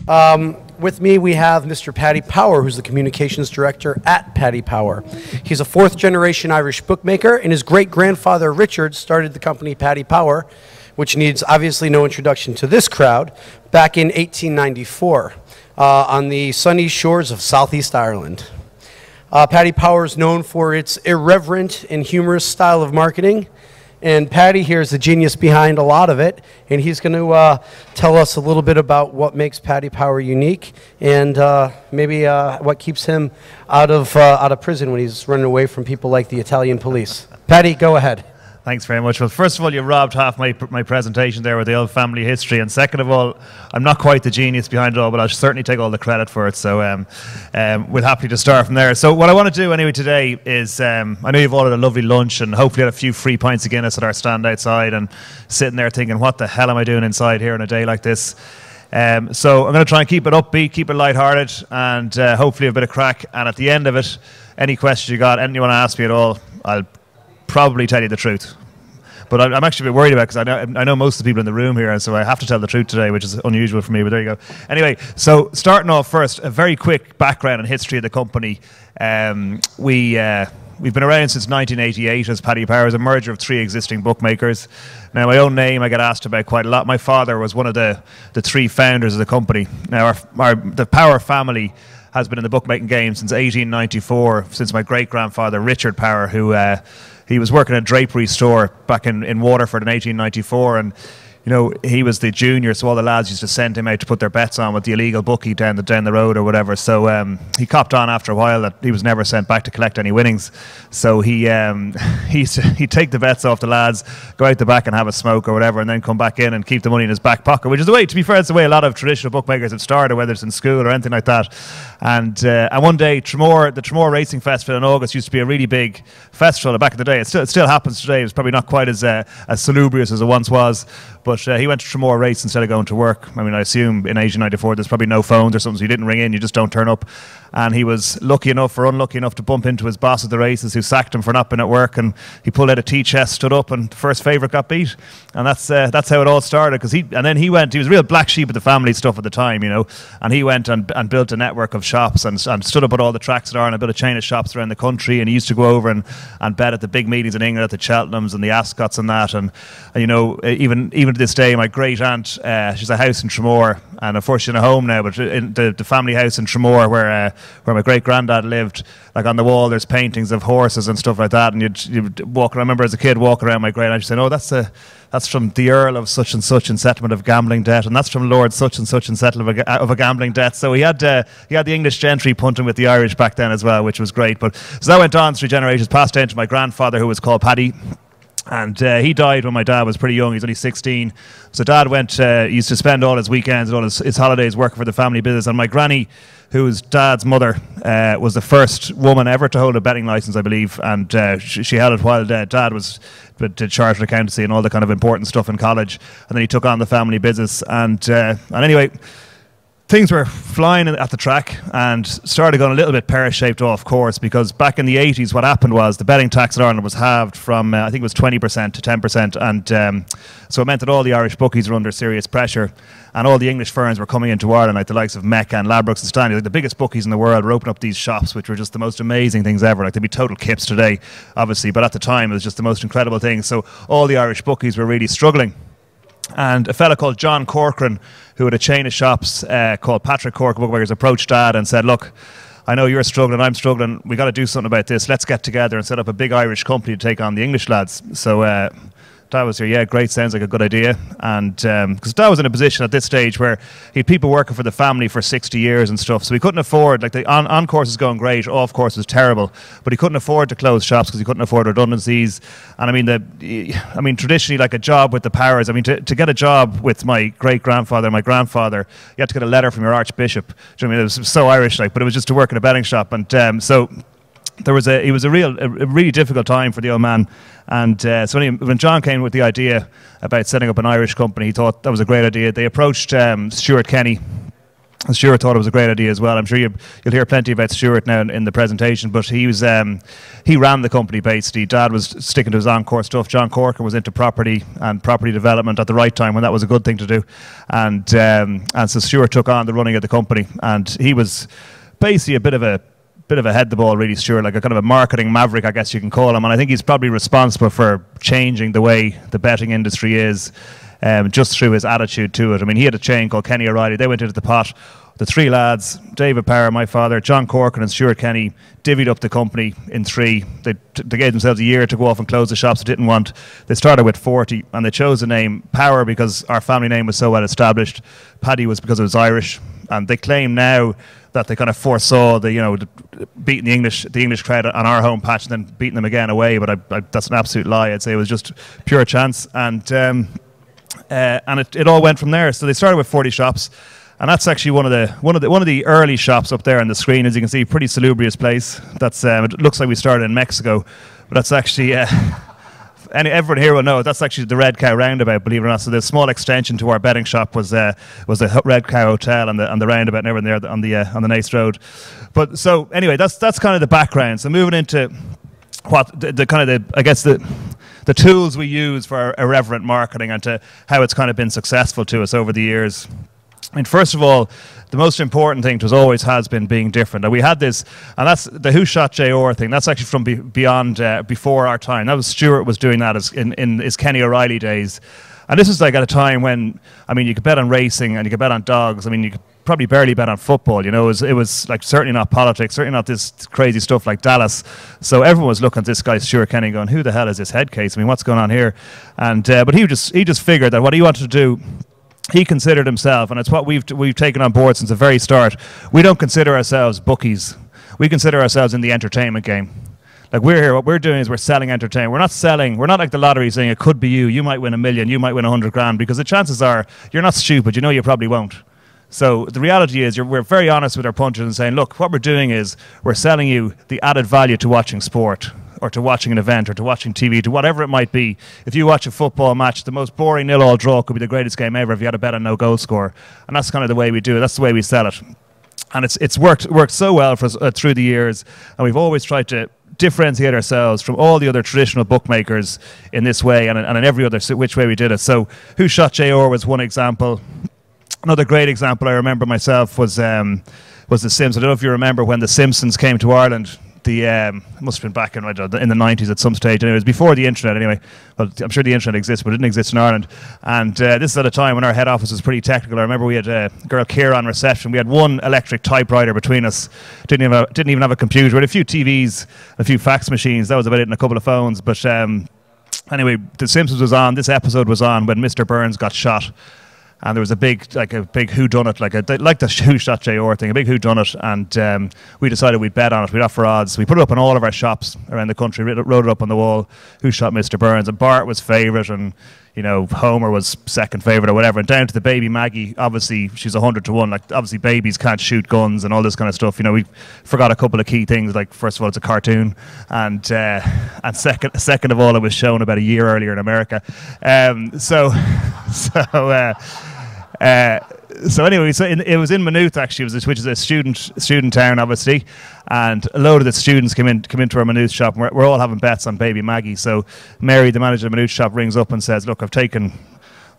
With me, we have Mr. Paddy Power, who's the communications director at Paddy Power. He's a fourth-generation Irish bookmaker, and his great-grandfather, Richard, started the company Paddy Power, which needs obviously no introduction to this crowd, back in 1894 on the sunny shores of Southeast Ireland. Paddy Power is known for its irreverent and humorous style of marketing. And Paddy here is the genius behind a lot of it, and he's going to tell us a little bit about what makes Paddy Power unique, and maybe what keeps him out of prison when he's running away from people like the Italian police. Paddy, go ahead. Thanks very much. Well, first of all, you robbed half my presentation there with the old family history, and second of all, I'm not quite the genius behind it all, but I'll certainly take all the credit for it, so we're happy to start from there. So what I want to do anyway today is, I know you've all had a lovely lunch and hopefully had a few free pints of Guinness at our stand outside and sitting there thinking, what the hell am I doing inside here on a day like this? So I'm going to try and keep it upbeat, keep it lighthearted, and hopefully a bit of crack, and at the end of it, any questions you got, anything you want to ask me at all, I'll probably tell you the truth, but I'm actually a bit worried about it because I know most of the people in the room here, and so I have to tell the truth today, which is unusual for me, but there you go. Anyway, so starting off first, a very quick background and history of the company. We've been around since 1988 as Paddy Power, as a merger of three existing bookmakers. Now, my own name I get asked about quite a lot. My father was one of the three founders of the company. Now, the Power family has been in the bookmaking game since 1894, since my great-grandfather Richard Power, who he was working at a drapery store back in Waterford in 1894, and you know, he was the junior, so all the lads used to send him out to put their bets on with the illegal bookie down the road or whatever. So he copped on after a while that he was never sent back to collect any winnings. So he'd take the bets off the lads, go out the back and have a smoke or whatever, and then come back in and keep the money in his back pocket, which is the way, to be fair, it's the way a lot of traditional bookmakers have started, whether it's in school or anything like that. And one day, the Tramore Racing Festival in August used to be a really big festival back in the day. It still happens today. It's probably not quite as salubrious as it once was, but he went to Tramore race instead of going to work. I mean, I assume in 1894 there's probably no phones or something, so you didn't ring in, you just don't turn up. And he was lucky enough or unlucky enough to bump into his boss at the races, who sacked him for not being at work, and he pulled out a tea chest, stood up, and the first favourite got beat. And that's how it all started. Then he was a real black sheep of the family stuff at the time, you know, and he went and built a network of shops and stood up at all the tracks that are, and built a chain of shops around the country. And he used to go over and bet at the big meetings in England, at the Cheltenhams and the Ascots and that. And you know, even to this day, my great aunt, she's a house in Tramore, and unfortunately she's in a home now, but in the family house in Tramore where my great granddad lived, like on the wall there's paintings of horses and stuff like that, and you'd walk around. I remember as a kid walking around my great aunt saying, oh, that's from the Earl of such and such in settlement of gambling debt, and that's from Lord such and such in settlement of a gambling debt. So he had the English gentry punting with the Irish back then as well, which was great. But so that went on through generations, passed down to my grandfather, who was called Paddy. And he died when my dad was pretty young. He was only 16. So dad used to spend all his weekends and all his holidays working for the family business. And my granny, who was dad's mother, was the first woman ever to hold a betting license, I believe. And she held it while dad did chartered accountancy and all the kind of important stuff in college. And then he took on the family business. And anyway, things were flying at the track and started going a little bit pear-shaped off course, because back in the 80s what happened was the betting tax in Ireland was halved from I think it was 20% to 10%, and so it meant that all the Irish bookies were under serious pressure, and all the English firms were coming into Ireland, like the likes of Mecca and Ladbrokes and Stanley, like the biggest bookies in the world, were opening up these shops, which were just the most amazing things ever. Like, they'd be total kips today, obviously, but at the time it was just the most incredible thing. So all the Irish bookies were really struggling. And a fella called John Corcoran, who had a chain of shops called Patrick Cork Bookmakers, approached Dad and said, look, I know you're struggling, I'm struggling, we got to do something about this, let's get together and set up a big Irish company to take on the English lads. So Dad was here, yeah, great, sounds like a good idea. And because Dad was in a position at this stage where he had people working for the family for 60 years and stuff, so he couldn't afford, like, the on course was going great, off course was terrible, but he couldn't afford to close shops because he couldn't afford redundancies. And I mean traditionally, like, a job with the Powers, I mean, to get a job with my great grandfather and my grandfather, you had to get a letter from your archbishop. Do you know what I mean? It was so Irish, like, but it was just to work in a betting shop. And so it was a really difficult time for the old man. And so anyway, when John came with the idea about setting up an Irish company, he thought that was a great idea. They approached Stuart Kenny, And Stuart thought it was a great idea as well. I'm sure you'll hear plenty about Stuart now in the presentation, but he ran the company basically. Dad was sticking to his Encore stuff. John Corkin was into property and property development at the right time when that was a good thing to do. And so Stuart took on the running of the company, and he was basically a bit of a head the ball, really, Stuart, like a kind of a marketing maverick, I guess you can call him. And I think he's probably responsible for changing the way the betting industry is. Just through his attitude to it. I mean, he had a chain called Kenny O'Reilly. They went into the pot. The three lads, David Power, my father, John Corkin and Stuart Kenny, divvied up the company in three. They gave themselves a year to go off and close the shops they didn't want. They started with 40, and they chose the name Power because our family name was so well established. Paddy was because it was Irish. And they claim now that they kind of foresaw beating the English crowd on our home patch and then beating them again away. But that's an absolute lie. I'd say it was just pure chance. And it all went from there. So they started with 40 shops, and that's actually one of the early shops up there on the screen. As you can see, pretty salubrious place. That's it looks like we started in Mexico, but that's actually everyone here will know that's actually the Red Cow Roundabout, believe it or not. So the small extension to our betting shop was the Red Cow Hotel and the roundabout and everything there on the Nace Road. But so anyway, that's kind of the background. So moving into what the tools we use for our irreverent marketing and to how it's kind of been successful to us over the years. I mean, first of all, the most important thing always has been being different. And we had this, and that's the Who Shot J.R. thing. That's actually from before our time. That was Stuart was doing that in his Kenny O'Reilly days. And this was like at a time when, I mean, you could bet on racing and you could bet on dogs. I mean, you could probably barely bet on football. You know, it was like certainly not politics, certainly not this crazy stuff like Dallas. So everyone was looking at this guy Stuart Kenny going, who the hell is this head case? I mean, what's going on here? And but he just figured that what he wanted to do, he considered himself, and it's what we've taken on board since the very start. We don't consider ourselves bookies. We consider ourselves in the entertainment game. Like we're here, what we're doing is we're selling entertainment. We're not like the lottery saying it could be you. You might win $1 million, you might win 100 grand, because the chances are you're not stupid. You know you probably won't. So the reality is we're very honest with our punchers and saying, look, what we're doing is we're selling you the added value to watching sport, or to watching an event, or to watching TV, to whatever it might be. If you watch a football match, the most boring 0-all draw could be the greatest game ever if you had a bet on no goal score. And that's kind of the way we do it. That's the way we sell it. And it's worked so well for us through the years, and we've always tried to differentiate ourselves from all the other traditional bookmakers in this way and in every other which way we did it. So Who Shot J.R. was one example. Another great example I remember myself was The Simpsons. I don't know if you remember when The Simpsons came to Ireland. It must have been back in the 90s at some stage. Anyway, it was before the internet anyway. Well, I'm sure the internet exists, but it didn't exist in Ireland. And this is at a time when our head office was pretty technical. I remember we had a girl, Kira, on reception. We had one electric typewriter between us. Didn't even have a computer. We had a few TVs, a few fax machines. That was about it, and a couple of phones. But anyway, The Simpsons was on. This episode was on when Mr. Burns got shot. And there was a big whodunit, like the Who Shot J.R. thing, a big whodunit, and we decided we'd bet on it. We'd offer odds. We put it up in all of our shops around the country, wrote it up on the wall, Who Shot Mr. Burns, and Bart was favourite, and Homer was second favourite or whatever, and down to the baby Maggie. Obviously, she's 100 to 1. Like, obviously, babies can't shoot guns and all this kind of stuff. We forgot a couple of key things. Like, first of all, it's a cartoon, and second of all, it was shown about a year earlier in America. So anyway, it was in Maynooth actually, which is a student town, obviously, and a load of the students come into our Maynooth shop. And we're all having bets on baby Maggie. So Mary, the manager of the Maynooth shop, rings up and says, "Look, I think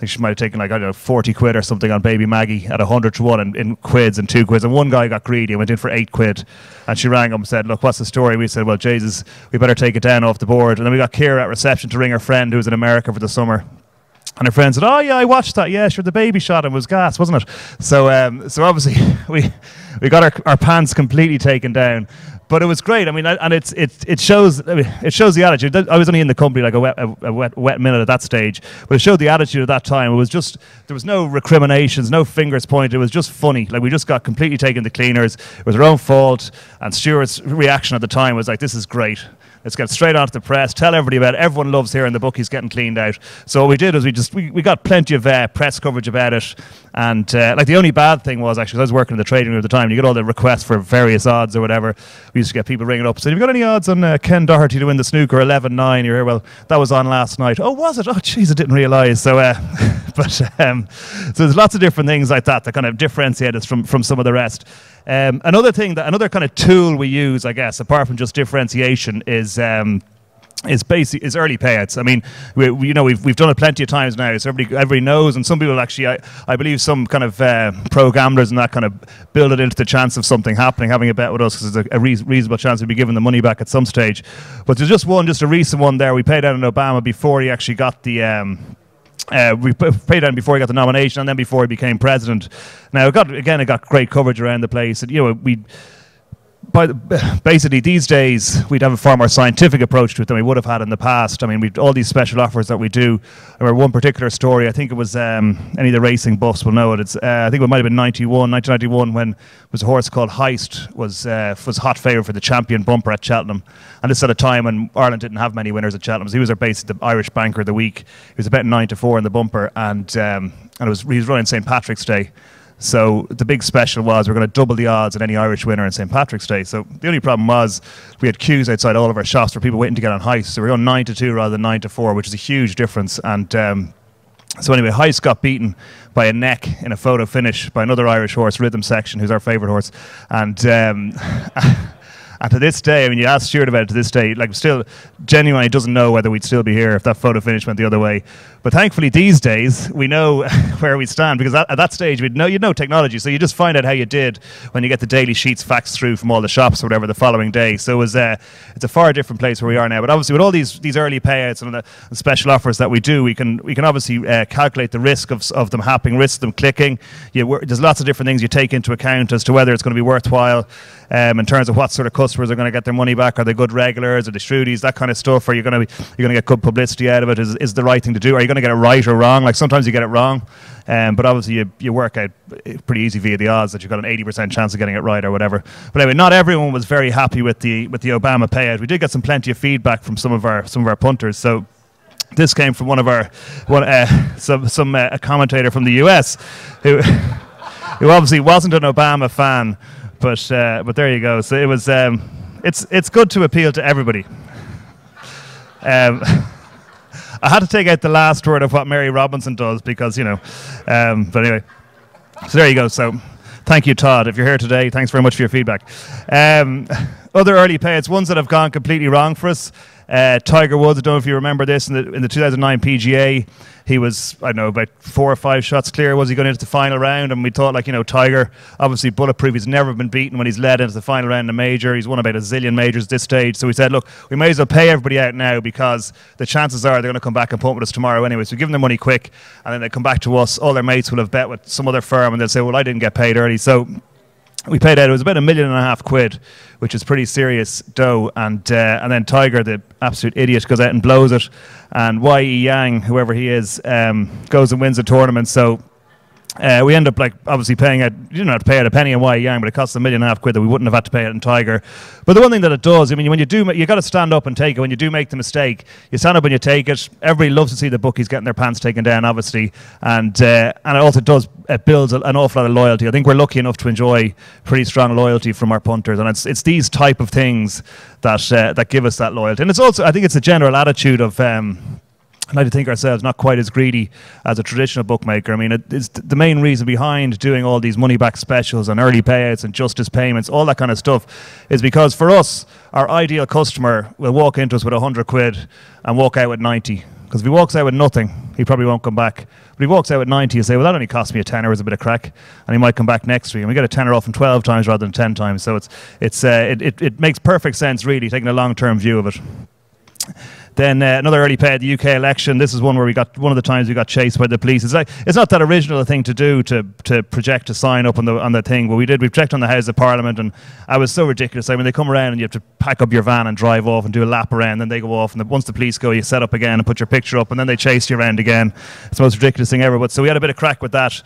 she might have taken 40 quid or something on baby Maggie at 100 to 1 in quids and 2 quids." And one guy got greedy and went in for 8 quid. And she rang up and said, "Look, what's the story?" We said, "Well, Jesus, we better take it down off the board." And then we got Kira at reception to ring her friend who was in America for the summer. And her friend said, "Oh yeah, I watched that. Yeah, sure, the baby shot him was gas, wasn't it?" So obviously we got our pants completely taken down, but it was great. I mean, and it shows the attitude. I was only in the company like a wet minute at that stage, but it showed the attitude at that time. It was just, there was no recriminations, no fingers pointed. It was just funny. Like, we just got completely taken to cleaners. It was our own fault. And Stuart's reaction at the time was like, "This is great. Let's get straight onto the press, tell everybody about it. Everyone loves hearing the bookies getting cleaned out." So what we did was we got plenty of press coverage about it. And the only bad thing was, actually, I was working in the trading room at the time, and you get all the requests for various odds or whatever. We used to get people ringing up saying, "Have you got any odds on Ken Doherty to win the snooker 11-9? You're here." "Well, that was on last night." "Oh, was it? Oh, jeez, I didn't realise." So So there's lots of different things like that that kind of differentiate us from some of the rest. Another kind of tool we use, I guess, apart from just differentiation, is early payouts. I mean, we've done it plenty of times now, so everybody knows, and some people actually, I believe some kind of pro gamblers and that kind of build it into the chance of something happening, having a bet with us, because there's a reasonable chance we'd be given the money back at some stage. But there's just a recent one there. We paid out on Obama before he actually got the we paid out before he got the nomination, and then before he became president. Now it got great coverage around the place, and basically these days we'd have a far more scientific approach to it than we would have had in the past. I mean, we've all these special offers that we do. I remember one particular story, I think it was any of the racing buffs will know it. It's I think it might have been 1991 when it was a horse called Heist was hot favourite for the champion bumper at Cheltenham, and this at a time when Ireland didn't have many winners at Cheltenham. So he was basically the Irish banker of the week. He was about 9-4 in the bumper, and he was running St. Patrick's Day. So the big special was we're going to double the odds on any Irish winner on St. Patrick's Day. So the only problem was we had queues outside all of our shops for people waiting to get on Heist. So we were going 9-2 rather than 9-4, which is a huge difference. And so anyway, Heist got beaten by a neck in a photo finish by another Irish horse, Rhythm Section, who's our favourite horse. And and to this day, I mean, you ask Stuart about it, to this day, like, still genuinely doesn't know whether we'd still be here if that photo finish went the other way. But thankfully, these days, we know where we stand, because at that stage, you'd know technology, so you just find out how you did when you get the daily sheets faxed through from all the shops or whatever the following day. So it's a far different place where we are now. But obviously, with all these early payouts and the special offers that we do, we can obviously calculate the risk of them happening, risk of them clicking. There's lots of different things you take into account as to whether it's going to be worthwhile in terms of what sort of customers are going to get their money back. Are they good regulars? Are they shrudies? That kind of stuff. Are you going to get good publicity out of it? Is the right thing to do? Are you going to get it right or wrong? Like, sometimes you get it wrong, but obviously you work out pretty easy via the odds that you've got an 80% chance of getting it right or whatever. But anyway, not everyone was very happy with the Obama payout. We did get plenty of feedback from some of our punters. So this came from a commentator from the US who obviously wasn't an Obama fan. But there you go. So it was. It's good to appeal to everybody. I had to take out the last word of what Mary Robinson does because But anyway, so there you go. So thank you, Todd. If you're here today, thanks very much for your feedback. Other early payouts, ones that have gone completely wrong for us. Tiger Woods, I don't know if you remember this, in the 2009 PGA, he was, I don't know, about 4 or 5 shots clear. Was he going into the final round? And we thought, Tiger, obviously bulletproof. He's never been beaten when he's led into the final round in a major. He's won about a zillion majors at this stage. So we said, look, we may as well pay everybody out now, because the chances are they're going to come back and punt with us tomorrow anyway. So we give them their money quick, and then they come back to us. All their mates will have bet with some other firm, and they'll say, well, I didn't get paid early. So we paid out, it was about £1.5 million, which is pretty serious dough, and then Tiger, the absolute idiot, goes out and blows it, and Y.E. Yang, whoever he is, goes and wins the tournament. So we end up obviously paying out. You don't have to pay out a penny on Y.E. Yang, but it costs £1.5 million that we wouldn't have had to pay out in Tiger. But the one thing that it does, I mean, when you do, you got to stand up and take it. When you do make the mistake, you stand up and you take it. Everybody loves to see the bookies getting their pants taken down, obviously, and it also does. It builds an awful lot of loyalty. I think we're lucky enough to enjoy pretty strong loyalty from our punters, and it's these type of things that give us that loyalty. And it's also, I think, it's a general attitude of. I like to think ourselves not quite as greedy as a traditional bookmaker. I mean, it's the main reason behind doing all these money-back specials and early payouts and justice payments, all that kind of stuff, is because for us, our ideal customer will walk into us with £100 and walk out with 90. Because if he walks out with nothing, he probably won't come back. But if he walks out with 90, you say, well, that only cost me a tenner, was a bit of crack, and he might come back next week. And we get a tenner off him 12 times rather than 10 times. So it makes perfect sense, really, taking a long-term view of it. Then another early pay at the UK election. This is one where one of the times we got chased by the police. It's not that original a thing to do, to project a sign up on the thing, but we projected on the House of Parliament, and I was so ridiculous. I mean, they come around and you have to pack up your van and drive off and do a lap around, then they go off, and once the police go, you set up again and put your picture up, and then they chase you around again. It's the most ridiculous thing ever. But so we had a bit of crack with that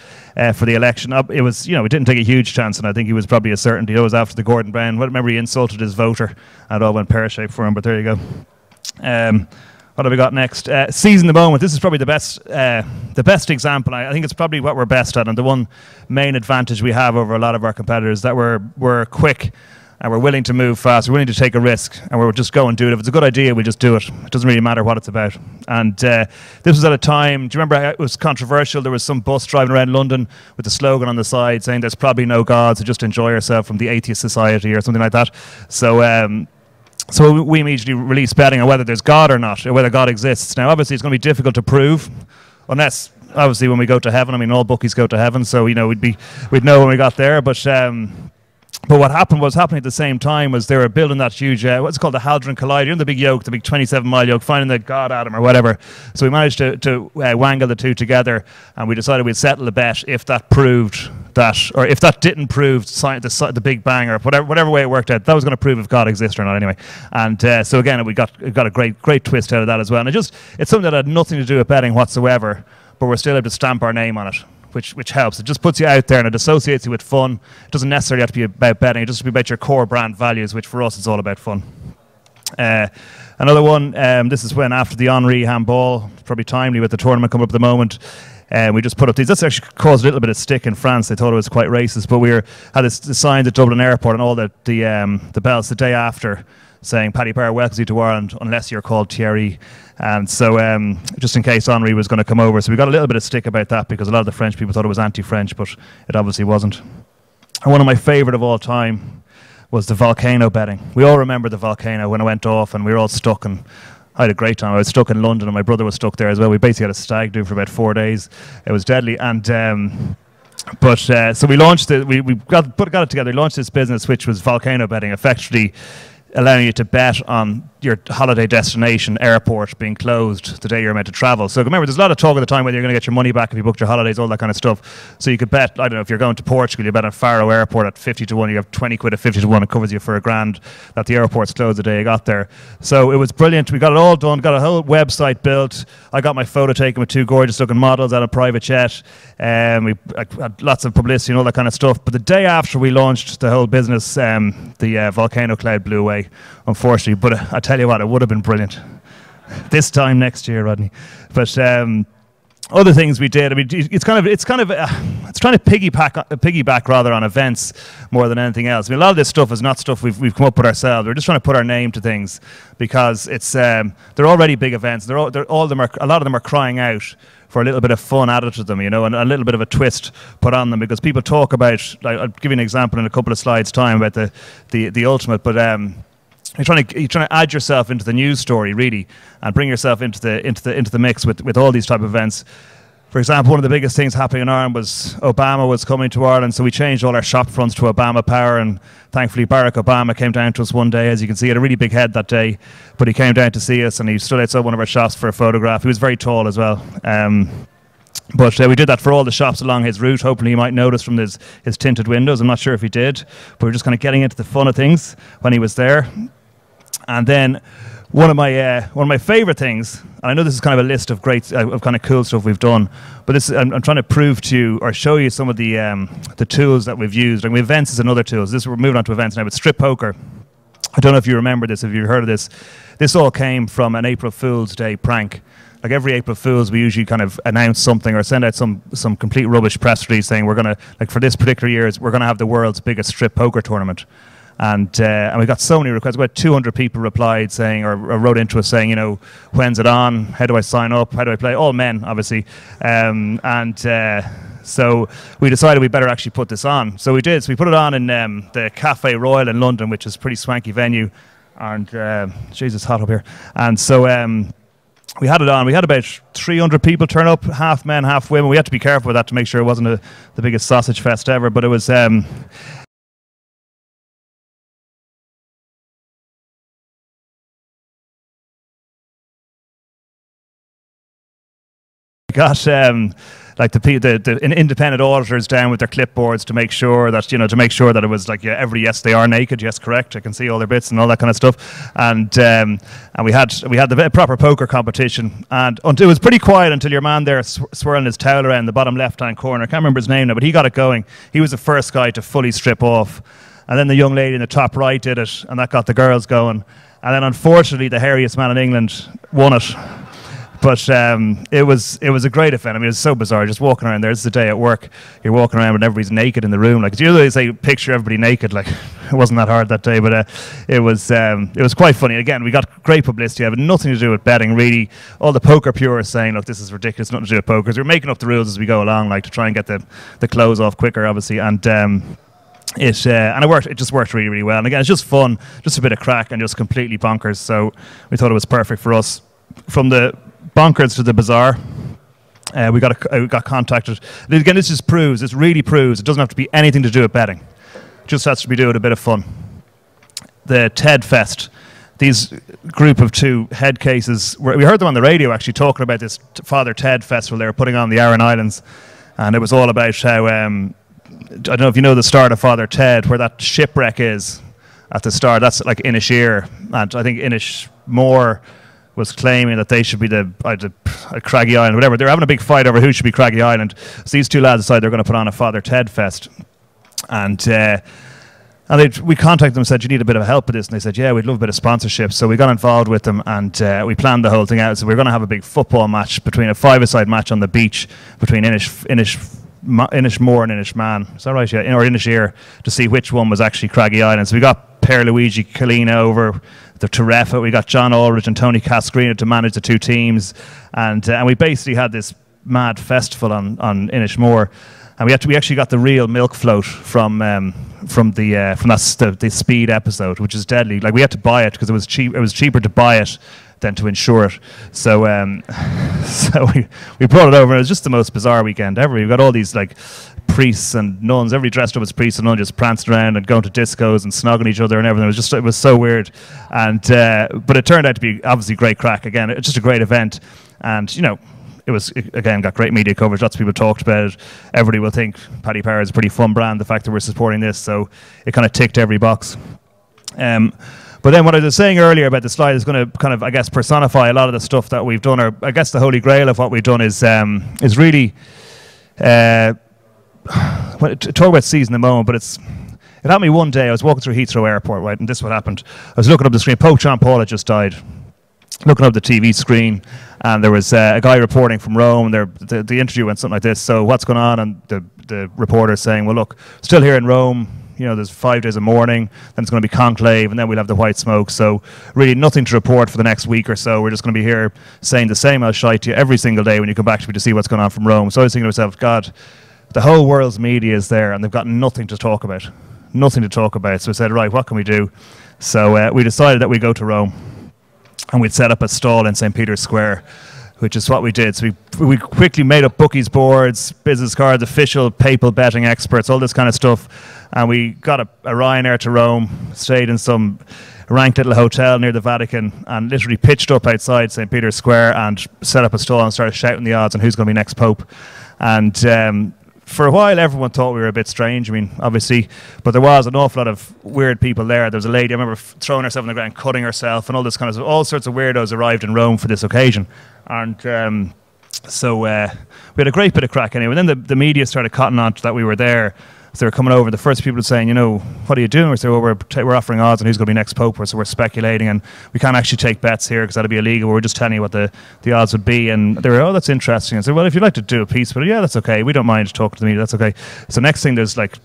for the election. It was, we didn't take a huge chance, and I think he was probably a certainty. It was after the Gordon Brown. I remember he insulted his voter, and it all went pear-shaped for him. But there you go. What have we got next? Seizing the moment. This is probably the best example. I think it's probably what we're best at, and the one main advantage we have over a lot of our competitors, that we're quick and we're willing to move fast, we're willing to take a risk, and we're just go and do it. If it's a good idea, we just do it. It doesn't really matter what it's about. And this was at a time, do you remember it was controversial? There was some bus driving around London with the slogan on the side saying there's probably no God, so just enjoy yourself, from the Atheist Society or something like that. So we immediately released betting on whether there's God or not, or whether God exists. Now, obviously, it's going to be difficult to prove, unless, obviously, when we go to heaven. I mean, all bookies go to heaven, so we'd know when we got there. But what happened at the same time was they were building that huge, what's it called, the Hadron Collider, you know, the big yoke, the big 27-mile yoke, finding the God atom or whatever. So we managed to wangle the two together, and we decided we'd settle the bet if that proved that, or if that didn't prove the Big Bang, or whatever way it worked out, that was going to prove if God exists or not anyway. And so again, we got a great twist out of that as well. And it's something that had nothing to do with betting whatsoever, but we're still able to stamp our name on it, which helps. It just puts you out there and it associates you with fun. It doesn't necessarily have to be about betting. It just has to be about your core brand values, which for us is all about fun. Another one, this is when after the Henri handball, probably timely with the tournament coming up at the moment, we just put up these. That's actually caused a little bit of stick in France. They thought it was quite racist, but we had this sign at Dublin Airport and all the bells the day after saying Paddy Power welcomes you to Ireland unless you're called Thierry. And so just in case Henri was going to come over. So we got a little bit of stick about that because a lot of the French people thought it was anti-French, but it obviously wasn't. And one of my favourite of all time was the volcano betting. We all remember the volcano when it went off and we were all stuck, and I had a great time. I was stuck in London and my brother was stuck there as well. We basically had a stag do for about 4 days. It was deadly. And so we launched it. We got it together. We launched this business, which was volcano betting, effectively allowing you to bet on your holiday destination airport being closed the day you're meant to travel. So remember, there's a lot of talk at the time whether you're going to get your money back if you booked your holidays, all that kind of stuff. So you could bet, I don't know, if you're going to Portugal, you bet on Faro Airport at 50 to 1, you have 20 quid at 50 to 1, it covers you for £1,000 that the airport's closed the day you got there. So it was brilliant. We got it all done, got a whole website built. I got my photo taken with 2 gorgeous looking models at a private jet. We had lots of publicity and all that kind of stuff. But the day after we launched the whole business, the volcano cloud blew away, unfortunately. But I tell you what, it would have been brilliant this time next year, Rodney. But other things we did, I mean, it's trying to piggyback rather on events more than anything else. I mean, a lot of this stuff is not stuff we've come up with ourselves. We're just trying to put our name to things because it's they're already big events. A lot of them are crying out for a little bit of fun added to them, you know, and a little bit of a twist put on them, because people talk about, like, I'll give you an example in a couple of slides' time about the ultimate, but you're trying to add yourself into the news story, really, and bring yourself into the mix with all these type of events. For example, one of the biggest things happening in Ireland was Obama was coming to Ireland, so we changed all our shop fronts to Obama Power, and thankfully Barack Obama came down to us one day. As you can see, he had a really big head that day, but he came down to see us and he stood outside one of our shops for a photograph. He was very tall as well. But we did that for all the shops along his route. Hopefully he might notice from his tinted windows. I'm not sure if he did, but we were just kind of getting into the fun of things when he was there. And then one of my favourite things, and I know this is kind of a list of great, of kind of cool stuff we've done, but this I'm trying to prove to you or show you some of the tools that we've used. And events is another tool. We're moving on to events now, but strip poker. I don't know if you remember this, if you've heard of this. This all came from an April Fool's Day prank. Like every April Fool's, we usually kind of announce something or send out some complete rubbish press release saying we're going to, like for this particular year, we're going to have the world's biggest strip poker tournament. And we got so many requests. About 200 people replied saying, or wrote into us saying, you know, when's it on? How do I sign up? How do I play? All men, obviously. So we decided we better actually put this on. So we did. So we put it on in the Cafe Royal in London, which is a pretty swanky venue. And Jesus, hot up here. And so we had it on. We had about 300 people turn up, half men, half women. We had to be careful with that to make sure it wasn't the biggest sausage fest ever. But it was... got like the independent auditors down with their clipboards to make sure that it was like, yeah, yes, they are naked, yes, correct, I can see all their bits and all that kind of stuff, and we had the proper poker competition, and it was pretty quiet until your man there swirling his towel around the bottom left hand corner. I can't remember his name now, but he got it going. He was the first guy to fully strip off, and then the young lady in the top right did it, and that got the girls going, and then unfortunately the hairiest man in England won it. But it was a great event. I mean, it was so bizarre. Just walking around there. It's the day at work. You're walking around and everybody's naked in the room. Like, usually they say picture everybody naked. Like, it wasn't that hard that day, but it was quite funny. Again, we got great publicity. It had nothing to do with betting, really. All the poker purists saying, look, this is ridiculous, nothing to do with poker. We're making up the rules as we go along, like to try and get the close off quicker, obviously. And it worked. It just worked really, really well. And again, it's just fun, just a bit of crack, and just completely bonkers. So we thought it was perfect for us. From the bonkers to the bizarre, we got contacted. Again, this really proves it doesn't have to be anything to do with betting. It just has to be doing a bit of fun. The TED Fest. These group of two head cases, we heard them on the radio actually talking about this Father Ted festival they were putting on the Aran Islands, and it was all about how I don't know if you know the start of Father Ted, where that shipwreck is at the start. That's like Inishir, and I think Inishmore was claiming that they should be the Craggy Island, whatever. They're having a big fight over who should be Craggy Island. So these two lads decided they're going to put on a Father Ted Fest, and we contacted them and said, you need a bit of help with this, and they said, yeah, we'd love a bit of sponsorship. So we got involved with them, and we planned the whole thing out. So we were going to have a big football match, between a five-a-side match on the beach between Inishmore and Inishman, is that right? Yeah, or Inishir, to see which one was actually Craggy Island. So we got Per Luigi Collina over the Terefa. We got John Aldridge and Tony Cascarino to manage the two teams, and we basically had this mad festival on Inishmore. And we actually got the real milk float from the Speed episode, which is deadly. Like, we had to buy it because it was cheap. It was cheaper to buy it than to insure it. So so we brought it over. And it was just the most bizarre weekend ever. We got all these like priests and nuns, everybody dressed up as priests and nuns, just prancing around and going to discos and snogging each other and everything. It was so weird. And but it turned out to be obviously great crack. Again, it's just a great event, and again, got great media coverage. Lots of people talked about it. Everybody will think Paddy Power is a pretty fun brand, the fact that we're supporting this, so it kind of ticked every box. But then what I was saying earlier about the slide is going to kind of, I guess, personify a lot of the stuff that we've done, or I guess the holy grail of what we've done is really talk about seizing the moment, but it happened to me one day. I was walking through Heathrow Airport, right, and this is what happened. I was looking up the screen. Pope John Paul had just died. Looking up the TV screen, and there was a guy reporting from Rome. The interview went something like this: so what's going on? And the reporter saying, well, look, still here in Rome, there's 5 days of mourning, then it's going to be conclave, and then we'll have the white smoke. So really nothing to report for the next week or so. We're just going to be here saying the same old shite to you every single day when you come back to see what's going on from Rome. So I was thinking to myself, God, the whole world's media is there, and they've got nothing to talk about. Nothing to talk about. So I said, right, what can we do? So we decided that we'd go to Rome, and we'd set up a stall in St. Peter's Square, which is what we did. So we quickly made up bookies boards, business cards, official papal betting experts, all this kind of stuff. And we got a Ryanair to Rome, stayed in some ranked little hotel near the Vatican, and literally pitched up outside St. Peter's Square and set up a stall and started shouting the odds on who's going to be next pope. And for a while, everyone thought we were a bit strange. I mean, obviously, but there was an awful lot of weird people there. There was a lady, I remember, throwing herself on the ground, cutting herself, and all this kind of stuff. All sorts of weirdos arrived in Rome for this occasion. And so we had a great bit of crack anyway. And then the media started cotton on to that we were there. So they were coming over. The first people were saying, what are you doing? We said, well, we're offering odds on who's going to be next pope. So we're speculating, and we can't actually take bets here because that'd be illegal. We're just telling you what the odds would be. And they were, oh, that's interesting. I said, well, if you'd like to do a piece, but yeah, that's okay. We don't mind talking to the media. That's okay. So next thing, there's like,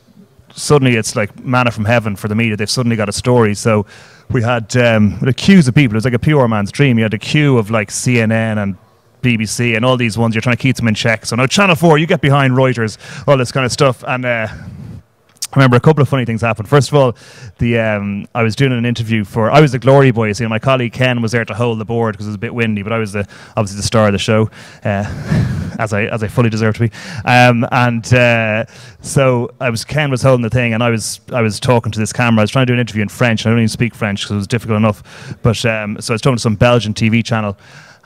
suddenly it's like manna from heaven for the media. They've suddenly got a story. So we had queues of people. It was like a pure man's dream. You had a queue of like CNN and BBC and all these ones. You're trying to keep them in check. So now Channel 4, you get behind Reuters, all this kind of stuff. And I remember a couple of funny things happened. First of all, I was doing an interview I was the glory boy, you see, and my colleague Ken was there to hold the board because it was a bit windy, but I was obviously the star of the show, as I fully deserve to be. So Ken was holding the thing, and I was talking to this camera. I was trying to do an interview in French. I don't even speak French because it was difficult enough. But so I was talking to some Belgian TV channel.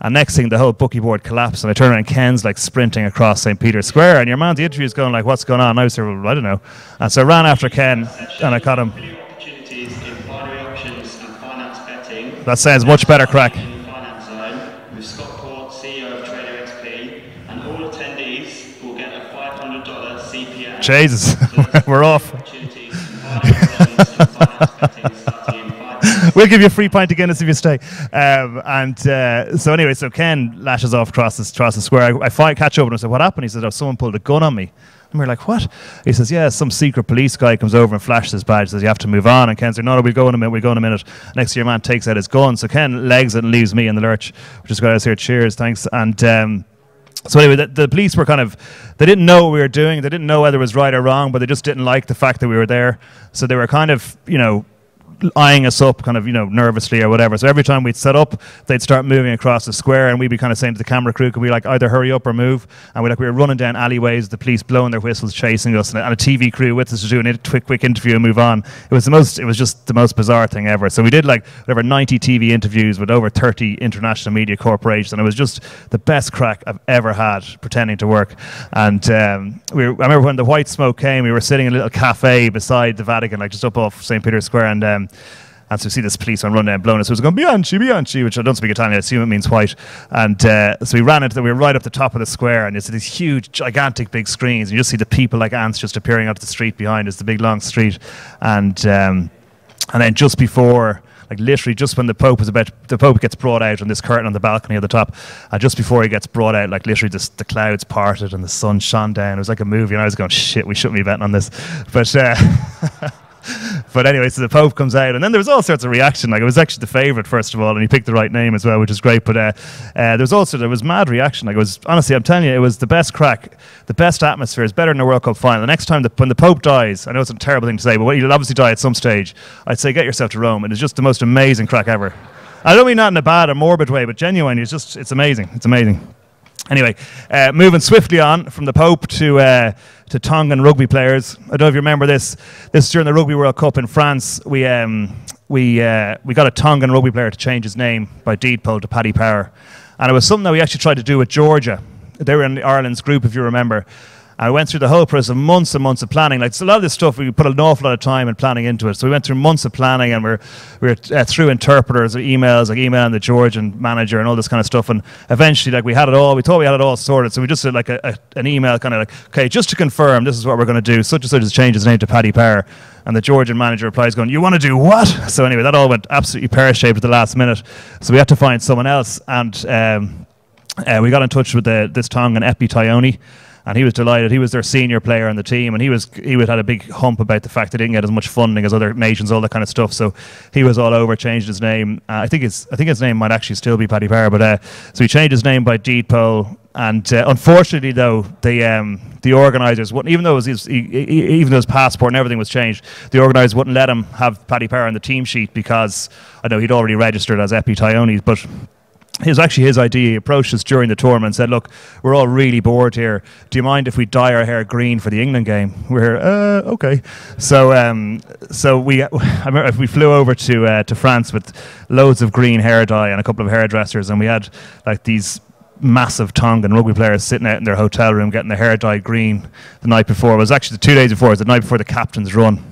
And next thing, the whole bookie board collapsed, and I turned around, and Ken's like sprinting across St. Peter's Square, and your man, the interview is going like, what's going on? And I was there, well, I don't know. And so I ran after Ken, and I caught him. That sounds much better, crack. With Scott Port, CEO of Trader XP, and all attendees will get a $500 CPA. Jesus, we're off. we'll give you a free pint of Guinness if you stay. So anyway, so Ken lashes off across the square. I catch up and I said, what happened? He said, oh, someone pulled a gun on me. And we're like, what? He says, yeah, some secret police guy comes over and flashes his badge, says, you have to move on. And Ken said, no, we'll go in a minute. Next to your man takes out his gun. So Ken legs it and leaves me in the lurch, which is great. I was here, cheers, thanks. And so anyway, the police were they didn't know what we were doing. They didn't know whether it was right or wrong, but they just didn't like the fact that we were there. So they were kind of, eyeing us up kind of, nervously or whatever. So every time we'd set up, they'd start moving across the square and we'd be kind of saying to the camera crew, could we either hurry up or move? And we were running down alleyways, the police blowing their whistles, chasing us, and a TV crew with us to do a quick interview and move on. It was just the most bizarre thing ever. So we did 90 TV interviews with over 30 international media corporations, and it was just the best crack I've ever had pretending to work. And I remember when the white smoke came, we were sitting in a little cafe beside the Vatican, just up off St. Peter's Square, and so we see this policeman run down blowing us. So it was going, Bianchi, which I don't speak Italian, I assume it means white. And so we ran we were right up the top of the square, and it's these huge, gigantic big screens. And you just see the people like ants just appearing onto the street behind us, the big long street. And then just before, literally just when the Pope gets brought out on this curtain on the balcony at the top, and just before he gets brought out, literally the clouds parted and the sun shone down. It was like a movie, and I was going, shit, we shouldn't be betting on this. But but anyway, so the Pope comes out, and then there was all sorts of reaction. It was actually the favourite, first of all, and he picked the right name as well, which is great. But there was mad reaction. It was, honestly, I'm telling you, it was the best crack, the best atmosphere. It's better than a World Cup final. The next time, when the Pope dies, I know it's a terrible thing to say, but he'll obviously die at some stage. I'd say get yourself to Rome. It is just the most amazing crack ever. I don't mean that in a bad or morbid way, but genuinely, it's amazing. It's amazing. Anyway, moving swiftly on from the Pope to Tongan rugby players. I don't know if you remember this. This is during the Rugby World Cup in France. We got a Tongan rugby player to change his name by deed poll to Paddy Power. And it was something that we actually tried to do with Georgia. They were in Ireland's group, if you remember. And we went through the whole process of months and months of planning. So a lot of this stuff, we put an awful lot of time and planning into it. So we went through months of planning, and we were through interpreters, emails, emailing the Georgian manager and all this kind of stuff. And eventually, we had it all. We thought we had it all sorted. So we just did an email, okay, just to confirm, this is what we're going to do. Such and such has changed his name to Paddy Power. And the Georgian manager replies, going, you want to do what? So anyway, that all went absolutely pear-shaped at the last minute. So we had to find someone else, and we got in touch with this Tongan Epi Taioni. And he was delighted. He was their senior player on the team, and he had a big hump about the fact that he didn't get as much funding as other nations, all that kind of stuff. So he was all over, changed his name. I think his name might actually still be Paddy Power, but so he changed his name by deed poll. And unfortunately, though, the organisers wouldn't, even though his passport and everything was changed, the organisers wouldn't let him have Paddy Power on the team sheet because I know he'd already registered as Epi Taioni, but. It was actually his idea. He approached us during the tournament and said, look, we're all really bored here. Do you mind if we dye our hair green for the England game? We're okay. So I remember we flew over to France with loads of green hair dye and a couple of hairdressers, and we had these massive Tongan rugby players sitting out in their hotel room getting their hair dyed green the night before. It was actually the 2 days before. It was the night before the captain's run.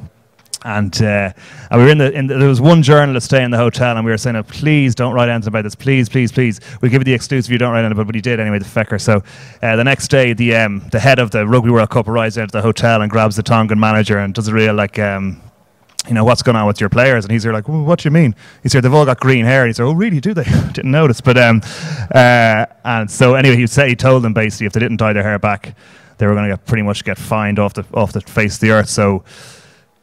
And we were there was one journalist staying in the hotel, and we were saying, oh, please don't write anything about this, please, please, please. We'll give you the exclusive if you don't write anything about it, but he did anyway, the fecker. So the next day, the head of the Rugby World Cup arrives out of the hotel and grabs the Tongan manager and does a real what's going on with your players? And he's there well, what do you mean? He's there, they've all got green hair. And he's there, oh really, do they? Didn't notice. But and so anyway, he told them basically if they didn't dye their hair back, they were going to pretty much get fined off the face of the earth. So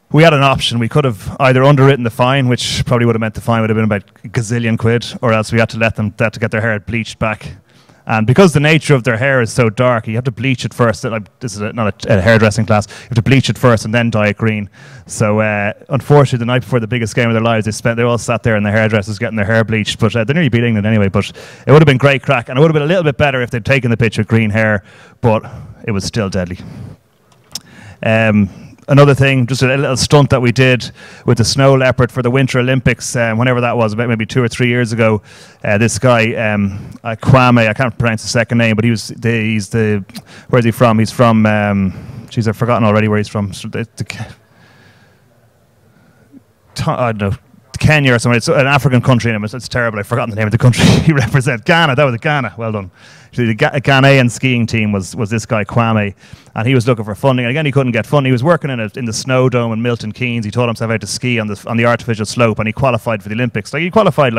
we had an option. We could have either underwritten the fine, which probably would have meant the fine would have been about a gazillion quid, or else we had to let them to get their hair bleached back. And because the nature of their hair is so dark, you have to bleach it first. This is not a hairdressing class. You have to bleach it first and then dye it green. So unfortunately, the night before the biggest game of their lives, they all sat there in the hairdressers getting their hair bleached. But they nearly beat England anyway. But it would have been great crack, and it would have been a little bit better if they'd taken the pitch with green hair. But it was still deadly. Another thing, just a little stunt that we did with the snow leopard for the Winter Olympics, whenever that was, about maybe 2 or 3 years ago. This guy, Kwame, I can't pronounce his second name, but where's he from? He's from, geez, I've forgotten already where he's from. I don't know. Kenya or something. It's an African country, and it's terrible. I've forgotten the name of the country he represents. Ghana. That was it. Ghana. Well done. The Ghanaian skiing team was this guy Kwame, and he was looking for funding. And again, he couldn't get funding. He was working in the snow dome in Milton Keynes. He taught himself how to ski on the artificial slope, and he qualified for the Olympics. Like he qualified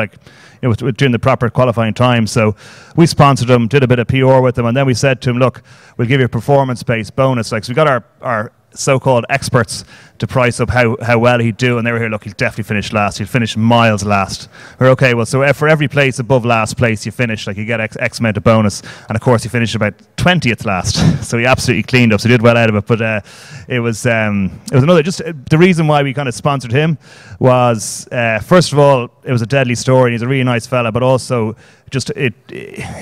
during the proper qualifying time. So we sponsored him, did a bit of PR with him, and then we said to him, look, we'll give you a performance-based bonus. Like, so we got our so-called experts to price up how well he'd do, and they were here, look, he'll definitely finish last. He'll finish miles last. We're okay, well, so for every place above last place you finish, like you get X amount of bonus, and of course he finished about 20th last. So he absolutely cleaned up, so he did well out of it. But it was another, just the reason why we kind of sponsored him was, first of all, it was a deadly story, and he's a really nice fella, but also just it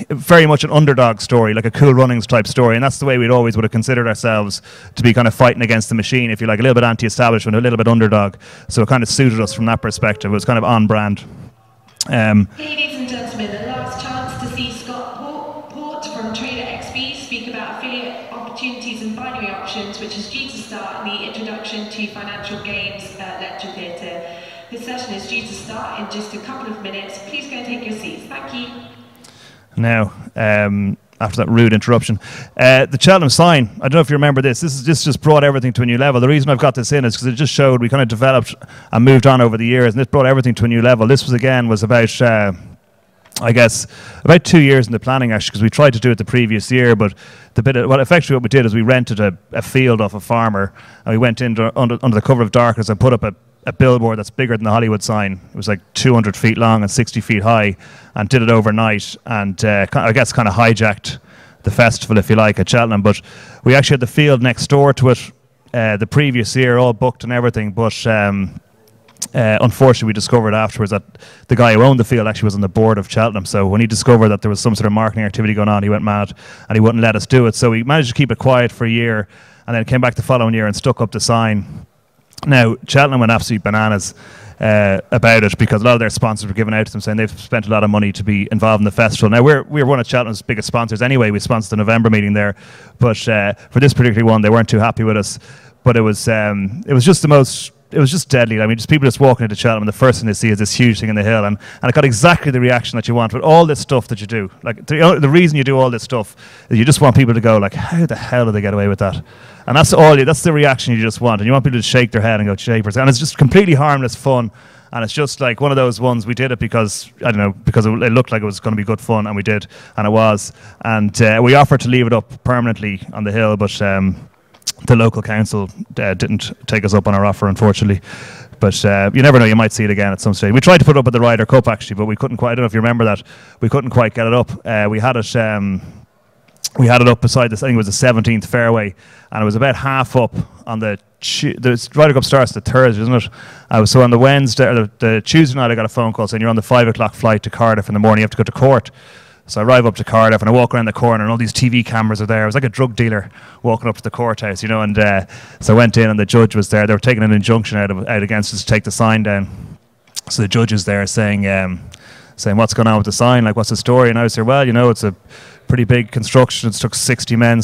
very much an underdog story, like a Cool Runnings type story, and that's the way we'd always would have considered ourselves, to be kind of fighting against the machine, if you like, a little bit anti-establishment, a little bit underdog. So it kind of suited us from that perspective. It was kind of on brand. Ladies and gentlemen, the last chance to see Scott Port from Trader XP speak about affiliate opportunities and binary options, which is due to start in the Introduction to Financial Games lecture theatre. This session is due to start in just a couple of minutes. Please go and take your seats. Thank you. Now, after that rude interruption, the Cheltenham sign, I don't know if you remember this. This just brought everything to a new level. The reason I've got this in is because it just showed we kind of developed and moved on over the years, and it brought everything to a new level. This was about, I guess, about 2 years in the planning, actually, because we tried to do it the previous year, but effectively what we did is we rented a field off a farmer, and we went in under the cover of darkness and put up a billboard that's bigger than the Hollywood sign. It was like 200 feet long and 60 feet high, and did it overnight, and I guess kind of hijacked the festival, if you like, at Cheltenham. But we actually had the field next door to it the previous year, all booked and everything, but unfortunately we discovered afterwards that the guy who owned the field actually was on the board of Cheltenham. So when he discovered that there was some sort of marketing activity going on, he went mad and he wouldn't let us do it. So we managed to keep it quiet for a year, and then came back the following year and stuck up the sign. Now, Cheltenham went absolutely bananas about it, because a lot of their sponsors were giving out to them saying they've spent a lot of money to be involved in the festival. Now, we're one of Cheltenham's biggest sponsors anyway. We sponsored the November meeting there, but for this particular one, they weren't too happy with us. But it was just deadly. I mean, just people just walking into Cheltenham, and the first thing they see is this huge thing in the hill, and it got exactly the reaction that you want with all this stuff that you do. Like, the reason you do all this stuff is you just want people to go like, how the hell did they get away with that? And that's the reaction you just want, and you want people to shake their head and go, shapers. And it's just completely harmless fun, and it's just like one of those ones. We did it because, I don't know, because it looked like it was going to be good fun, and we did, and it was. And we offered to leave it up permanently on the hill, but the local council didn't take us up on our offer, unfortunately. But you never know, you might see it again at some stage. We tried to put it up at the Ryder Cup, actually, but we couldn't quite. I don't know if you remember that. We couldn't quite get it up. We had it up beside this, I think it was the 17th fairway, and it was about half up on the Ryder Cup starts the Thursday, isn't it? So on the Wednesday, or the Tuesday night, I got a phone call saying you're on the 5 o'clock flight to Cardiff in the morning, you have to go to court. So I arrive up to Cardiff, and I walk around the corner, and all these TV cameras are there. I was like a drug dealer walking up to the courthouse, you know. And so I went in, and the judge was there. They were taking an injunction out against us to take the sign down. So the judge is there saying what's going on with the sign, like what's the story? And I was there, well, you know, it's a pretty big construction. It took 60 man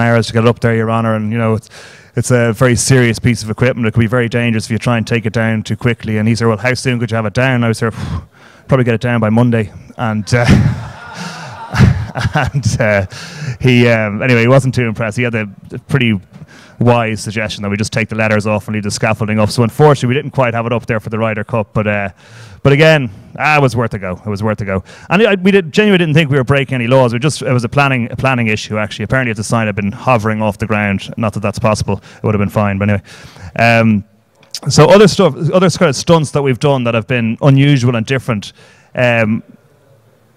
hours to get it up there, Your Honour, and you know it's a very serious piece of equipment. It could be very dangerous if you try and take it down too quickly. And he said, well, how soon could you have it down? And I was there, probably get it down by Monday. And anyway, he wasn't too impressed. He had a pretty wise suggestion that we just take the letters off and leave the scaffolding up. So unfortunately, we didn't quite have it up there for the Ryder Cup. But again, it was worth a go. It was worth a go. And we genuinely didn't think we were breaking any laws. It was a planning issue, actually. Apparently, if the sign had been hovering off the ground, not that that's possible, it would have been fine. But anyway, so other kind of stunts that we've done that have been unusual and different.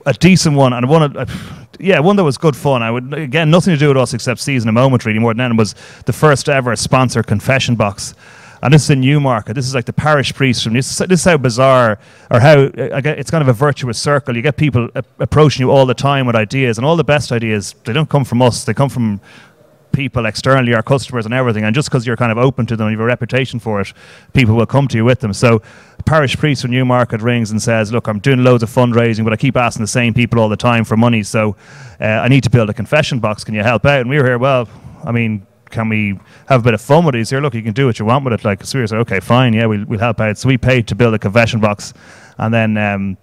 A decent one, and one that was good fun. I would, again, nothing to do with us except seizing a moment, really, more than anything, was the first ever sponsor confession box. And this is in Newmarket. This is like the parish priest from this is how bizarre, or how it's kind of a virtuous circle. You get people approaching you all the time with ideas, and all the best ideas, they don't come from us, they come from people externally, our customers and everything. And just because you're kind of open to them and you have a reputation for it, people will come to you with them. So parish priest from Newmarket rings and says, look, I'm doing loads of fundraising, but I keep asking the same people all the time for money, so I need to build a confession box. Can you help out? And we were here, well, I mean, can we have a bit of fun with it? He said, look, you can do what you want with it. Like, so we said, okay, fine, yeah, we'll help out. So we paid to build a confession box, and then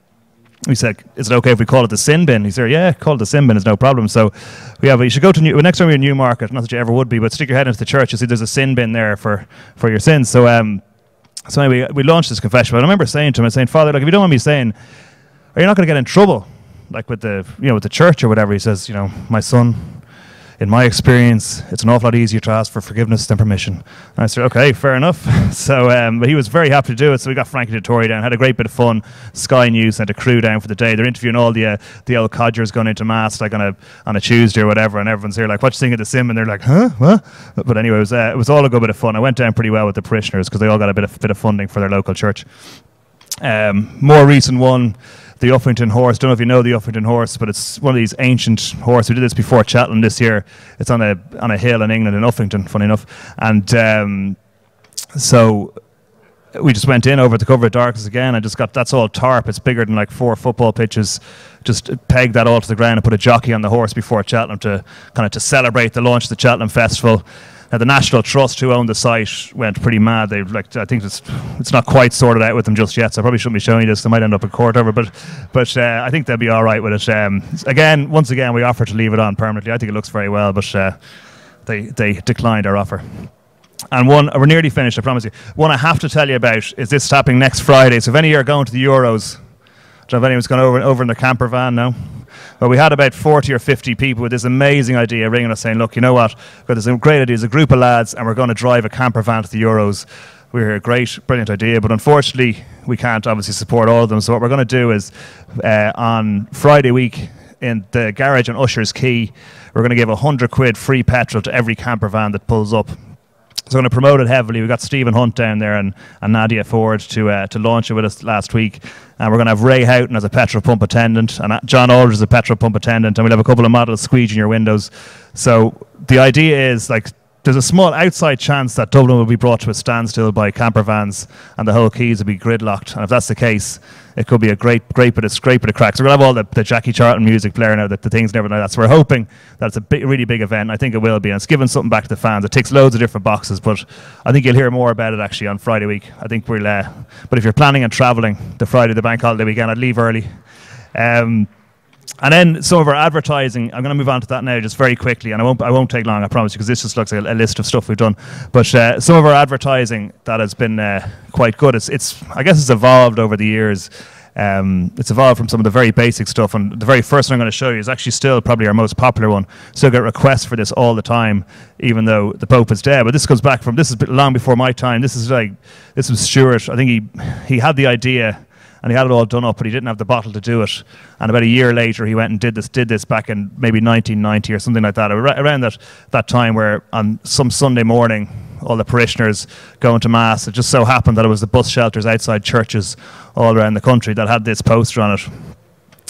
we said, is it okay if we call it the sin bin? He said, yeah, call it the sin bin, it's no problem. So you should go to next time you're in Newmarket, not that you ever would be, but stick your head into the church, you see there's a sin bin there for your sins. So anyway, we launched this confession. But I remember saying to him, Father, like, if you don't mind me saying, are you not going to get in trouble, like with the church or whatever? He says, my son, in my experience, it's an awful lot easier to ask for forgiveness than permission. And I said, okay, fair enough. So, but he was very happy to do it. So we got Frankie Dettori down, had a great bit of fun. Sky News sent a crew down for the day. They're interviewing all the old codgers going into mass, like on a Tuesday or whatever. And everyone's here like, what you think of the sim? And they're like, huh? What? But anyway, it was all a good bit of fun. I went down pretty well with the parishioners because they all got a bit of funding for their local church. More recent one, the Uffington Horse. Don't know if you know the Uffington Horse, but it's one of these ancient horses. We did this before Cheltenham this year. It's on a hill in England in Uffington, funny enough. And so we just went in over the cover of darkness again. That's all tarp. It's bigger than like 4 football pitches. Just pegged that all to the ground and put a jockey on the horse before Cheltenham to celebrate the launch of the Cheltenham Festival. Now, the National Trust, who owned the site, went pretty mad. I think it's not quite sorted out with them just yet, so I probably shouldn't be showing you this. They might end up in court over, but I think they'll be all right with it. Once again, we offered to leave it on permanently. I think it looks very well, but they declined our offer. And we're nearly finished, I promise you. One I have to tell you about is this happening next Friday. So if any of you are going to the Euros, I don't know if anyone's gone over in the camper van now. Well, we had about 40 or 50 people with this amazing idea ringing us saying, look, you know what, we've got this great idea, there's a group of lads and we're going to drive a camper van to the Euros. We're a great, brilliant idea, but unfortunately we can't obviously support all of them. So what we're going to do is on Friday week in the garage on Usher's Quay, we're going to give £100 free petrol to every camper van that pulls up. So I'm going to promote it heavily. We've got Stephen Hunt down there and Nadia Ford to launch it with us last week. And we're going to have Ray Houghton as a petrol pump attendant and John Aldridge as a petrol pump attendant. And we'll have a couple of models squeeging your windows. So the idea is, like, there's a small outside chance that Dublin will be brought to a standstill by camper vans and the whole quays will be gridlocked. And if that's the case, it could be a great bit of crack. So we're going to have all the Jackie Charlton music playing now, the things and everything like that. So we're hoping that it's a really big event. I think it will be. And it's giving something back to the fans. It ticks loads of different boxes, but I think you'll hear more about it actually on Friday week. I think we'll, but if you're planning on travelling the Friday, the bank holiday weekend, I'd leave early. And then some of our advertising, I'm going to move on to that now just very quickly, and I won't take long, I promise you, because this just looks like a list of stuff we've done. But some of our advertising that has been quite good. I guess it's evolved over the years. It's evolved from some of the very basic stuff, and the very first one I'm going to show you is actually still probably our most popular one. Still get requests for this all the time, even though the Pope is dead. But this goes back this is long before my time. This was Stuart. I think he had the idea. And he had it all done up, but he didn't have the bottle to do it. And about a year later, he went and did this back in maybe 1990 or something like that. Around that time, where on some Sunday morning, all the parishioners going to mass, it just so happened that it was the bus shelters outside churches all around the country that had this poster on it.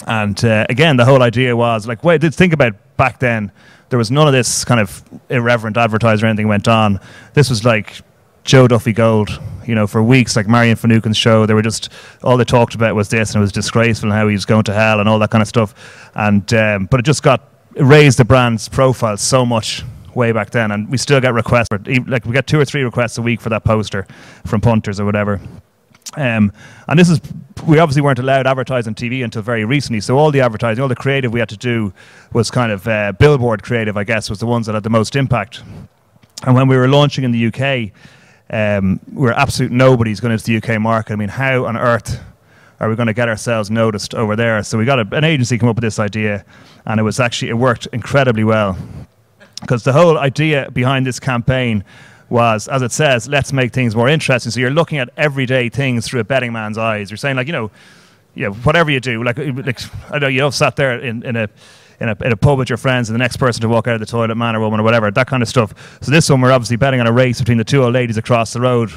And again, the whole idea was like, wait, think about back then. There was none of this kind of irreverent advertising or anything went on. This was like Joe Duffy Gold, for weeks, like Marion Finucane's show. They were just, all they talked about was this, and it was disgraceful and how he was going to hell and all that kind of stuff. And but it raised the brand's profile so much way back then, and we still get requests. We get 2 or 3 requests a week for that poster from punters or whatever. And we obviously weren't allowed advertising on TV until very recently, so all the advertising, all the creative we had to do was kind of billboard creative, I guess, was the ones that had the most impact. And when we were launching in the UK, we were absolute nobodies going into the UK market. I mean, how on earth are we going to get ourselves noticed over there? So we got an agency come up with this idea, and it worked incredibly well. Because the whole idea behind this campaign was, as it says, let's make things more interesting. So you're looking at everyday things through a betting man's eyes. You're saying, like, whatever you do, like I know you've sat there in a pub with your friends and the next person to walk out of the toilet, man or woman or whatever, that kind of stuff. So this one, we're obviously betting on a race between the 2 old ladies across the road.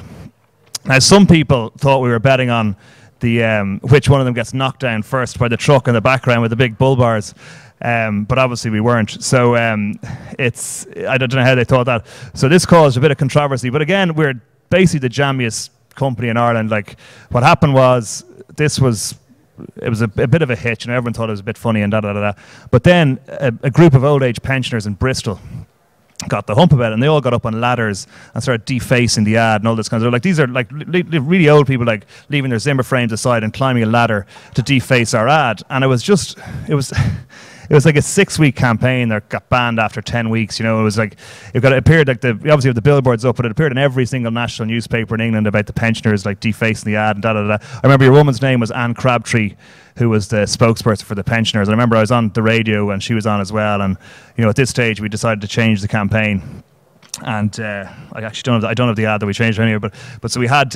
Now, some people thought we were betting on the which one of them gets knocked down first by the truck in the background with the big bull bars. But obviously we weren't. So I don't know how they thought that. So this caused a bit of controversy. But again, we're basically the jammiest company in Ireland. Like, what happened was, it was a bit of a hitch, everyone thought it was a bit funny and da-da-da-da. But then a group of old age pensioners in Bristol got the hump about it, and they all got up on ladders and started defacing the ad and all this kind of stuff. Like, these are like really old people, like leaving their Zimmer frames aside and climbing a ladder to deface our ad. And it was like a 6-week campaign that got banned after 10 weeks. You know, it was like, it appeared like obviously with the billboards up, but it appeared in every single national newspaper in England about the pensioners like defacing the ad and da da da. I remember your woman's name was Anne Crabtree, who was the spokesperson for the pensioners. And I remember I was on the radio and she was on as well. And you know, at this stage we decided to change the campaign. And I actually don't have the ad that we changed anyway. But so we had.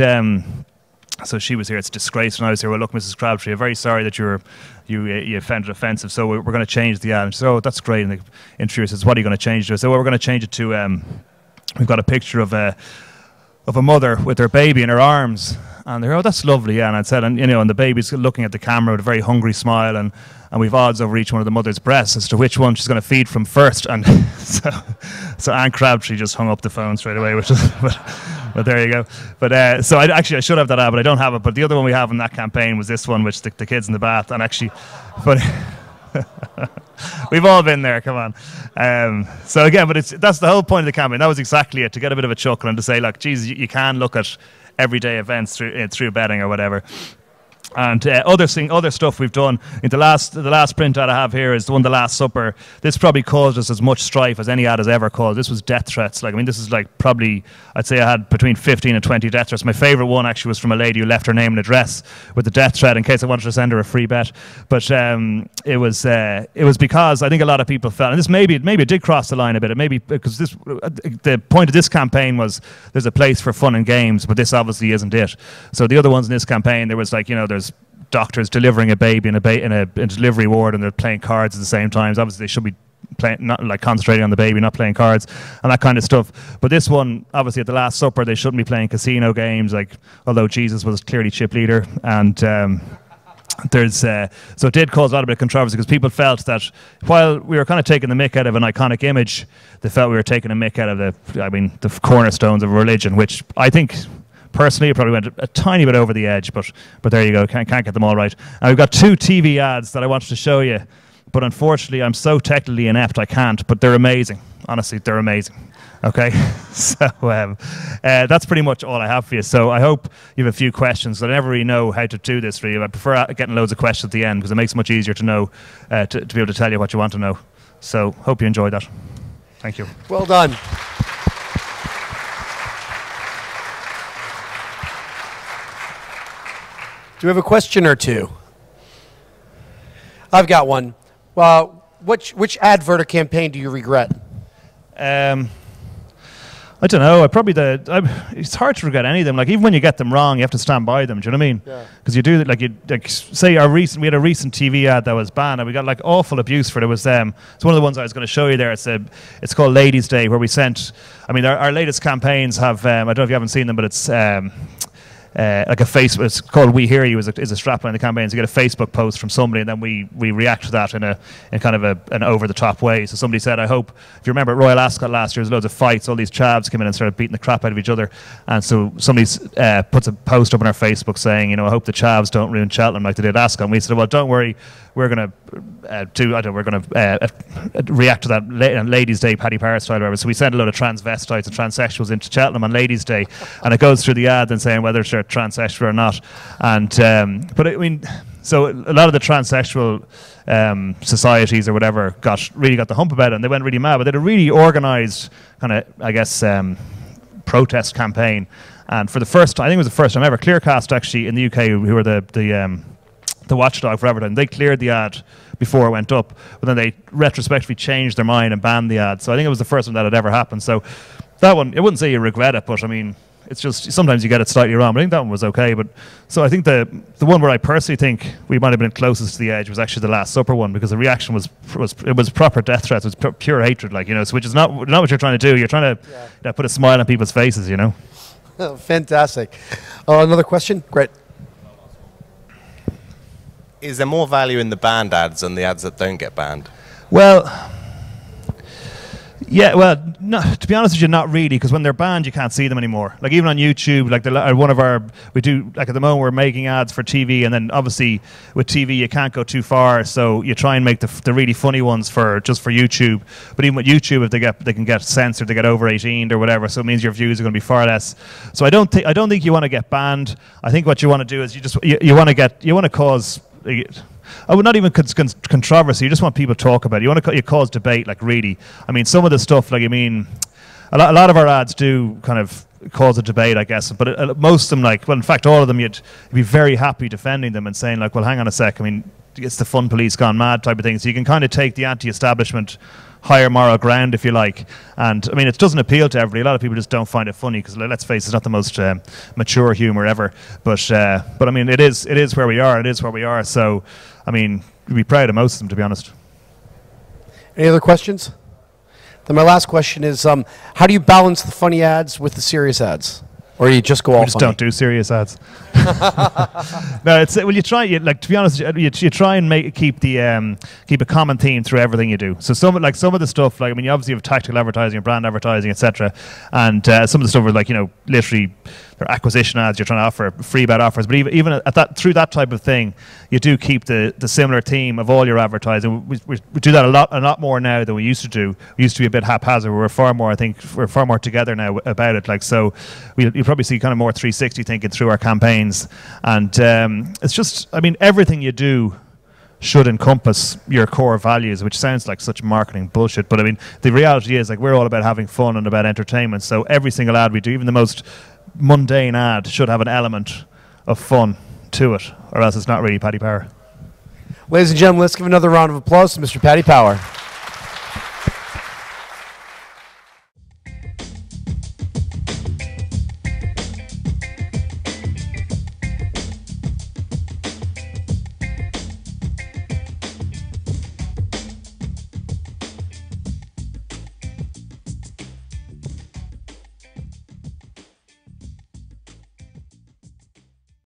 So she was here. It's disgraceful. And I was here. Well, look, Mrs. Crabtree, I'm very sorry that you found it offensive. So we're going to change the ad. And she said, oh, that's great. And the interviewer says, what are you going to change it to? I said, well, we're going to change it to. We've got a picture of a mother with her baby in her arms. And they're, oh, that's lovely. Yeah. And I said, and you know, and the baby's looking at the camera with a very hungry smile, and we've odds over each one of the mother's breasts as to which one she's going to feed from first. And so Anne Crabtree just hung up the phone straight away, which is. But there you go. But so I should have that ad, but I don't have it. But the other one we have in that campaign was this one, which the kids in the bath. And actually, but we've all been there. Come on. So again, but that's the whole point of the campaign. That was exactly it, to get a bit of a chuckle and to say, like, geez, you can look at everyday events through betting or whatever. And other stuff we've done. In the last print ad I have here is the one, The Last Supper. This probably caused us as much strife as any ad has ever caused. This was death threats. Like, I mean, this is like probably, I'd say I had between 15 and 20 death threats. My favourite one actually was from a lady who left her name and address with the death threat in case I wanted to send her a free bet. But it was because I think a lot of people felt, and this maybe it did cross the line a bit. It maybe because the point of this campaign was there's a place for fun and games, but this obviously isn't it. So the other ones in this campaign, there was like, you know, there's doctors delivering a baby in a delivery ward, and they're playing cards at the same time. Obviously, they should be not like concentrating on the baby, not playing cards and that kind of stuff. But this one, obviously, at the Last Supper, they shouldn't be playing casino games. Like, although Jesus was clearly chip leader, and so it did cause a lot of bit of controversy because people felt that while we were kind of taking the mick out of an iconic image, they felt we were taking a mick out of the cornerstones of religion, which I think. Personally, it probably went a tiny bit over the edge, but there you go. Can't get them all right. And we've got 2 TV ads that I wanted to show you, but unfortunately, I'm so technically inept I can't. But they're amazing. Honestly, they're amazing. Okay, so that's pretty much all I have for you. So I hope you have a few questions. I never really know how to do this for you. I prefer getting loads of questions at the end because it makes it much easier to know to be able to tell you what you want to know. So hope you enjoyed that. Thank you. Well done. Do we have a question or two? I've got one. Which advert or campaign do you regret? I don't know. It's hard to regret any of them. Like, even when you get them wrong, you have to stand by them. Do you know what I mean? Yeah. Because you do say we had a recent TV ad that was banned, and we got like awful abuse for it. It was it's one of the ones I was going to show you there. It's called Ladies' Day, where we sent. I mean, our latest campaigns have. I don't know if you haven't seen them, but it's. Like a Facebook, it's called "We Hear You" is a strapline in the campaign. So you get a Facebook post from somebody, and then we react to that in kind of an over the top way. So somebody said, "I hope if you remember at Royal Ascot last year, there's loads of fights. All these chavs came in and started beating the crap out of each other." And so somebody puts a post up on our Facebook saying, "You know, I hope the chavs don't ruin Cheltenham like they did Ascot." And we said, "Well, don't worry, we're going to react to that Ladies' Day, Paddy Power style, or whatever." So we sent a load of transvestites and transsexuals into Cheltenham on Ladies' Day, and it goes through the ad and saying whether they're transsexual or not. And but I mean, so a lot of the transsexual societies or whatever really got the hump about it, and they went really mad. But they had a really organised kind of, I guess, protest campaign. And for the first time, I think it was the first time ever, Clearcast actually in the UK, who were the watchdog for Everton, they cleared the ad before it went up, but then they retrospectively changed their mind and banned the ad. So I think it was the first time that had ever happened. So that one, I wouldn't say you regret it, but I mean, it's just sometimes you get it slightly wrong. But I think that one was okay. But so I think the one where I personally think we might have been closest to the edge was actually the Last Supper one, because the reaction was proper death threats. It was pure hatred, like, you know. So which is not what you're trying to do. You're trying to put a smile on people's faces, you know. Oh, fantastic. Another question? Great. Is there more value in the banned ads than the ads that don't get banned? Well, Yeah, well, no, to be honest with you, not really, because when they're banned, you can't see them anymore. Like even on YouTube, like one of our, we do, like at the moment we're making ads for TV, and then obviously with TV you can't go too far, so you try and make the really funny ones just for YouTube. But even with YouTube, if they can get censored, they get over 18 or whatever, so it means your views are going to be far less. So I don't think you want to get banned. I think what you want to do is you want to cause. I would not even controversy. You just want people to talk about it. You cause debate, like really. I mean, some of the stuff, like I mean, a lot of our ads do kind of cause a debate, I guess. But most of them, like, well, in fact, all of them, you'd be very happy defending them and saying, like, well, hang on a sec. I mean, it's the fun police gone mad type of thing. So you can kind of take the anti-establishment higher moral ground, if you like. And I mean, it doesn't appeal to everybody. A lot of people just don't find it funny because, let's face it, it's not the most mature humor ever. But I mean, it is where we are. It is where we are. So, I mean, we'd be proud of most of them, to be honest. Any other questions? Then my last question is, how do you balance the funny ads with the serious ads? Or you just go all funny? We just don't do serious ads. No, well, you try. Like, to be honest, you try and keep a common theme through everything you do. So some of the stuff, like I mean, you obviously have tactical advertising, brand advertising, etc. And some of the stuff are like, you know, literally they're acquisition ads. You're trying to offer free bet offers, but even at that, through that type of thing, you do keep the similar theme of all your advertising. We do that a lot more now than we used to do. We used to be a bit haphazard. We're far more together now about it. Like, so you'll probably see kind of more 360 thinking through our campaigns, and it's just, I mean, everything you do should encompass your core values, which sounds like such marketing bullshit, but I mean, the reality is, like, we're all about having fun and about entertainment. So every single ad we do, even the most mundane ad, should have an element of fun to it, or else it's not really Paddy Power. Ladies and gentlemen, let's give another round of applause to Mr. Paddy Power.